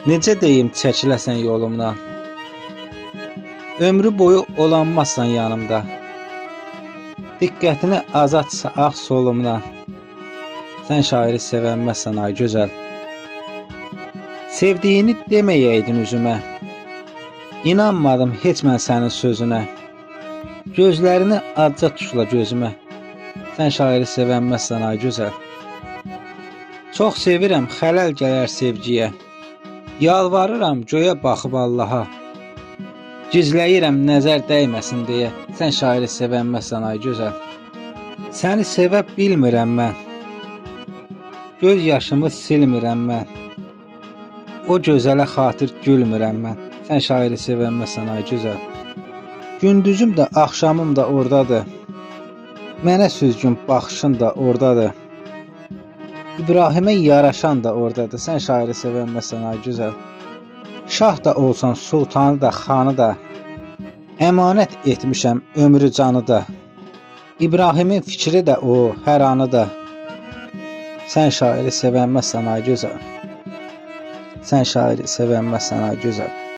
Necə deyim çəkiləsən yolumdan, ömrü boyu olanmazsan yanımda. Diqqətini azadsa ağ solumdan, sən şairi sevənməzsən ay gözəl. Sevdiyini deməyəydin üzümə, İnanmadım heç mən sənin sözünə. Gözlərini acca tuşla gözümə, sən şairi sevənməzsən ay gözəl. Çox sevirəm xələl gələr sevgiyə, yalvarıram göyə baxıb Allaha. Gizləyirəm nəzər dəyməsin deyə, sən şairi sevənməzsən ay gözəl. Səni sevə bilmirəm mən, göz yaşımı silmirəm mən. O gözələ xatir gülmürəm mən, sən şairi sevənməzsən ay gözəl. Gündüzüm də axşamım da ordadır, mənə süzgün baxışın da ordadır. İbrahimə yaraşan da ordadır, sən şairi sevənməzsən ay gözəl. Şah da olsan, sultanı da, xanı da, əmanət etmişəm ömrü canı da. İbrahimin fikri də o, hər anı da, sən şairi sevənməzsən ay gözəl. Sən şairi sevənməzsən ay gözəl.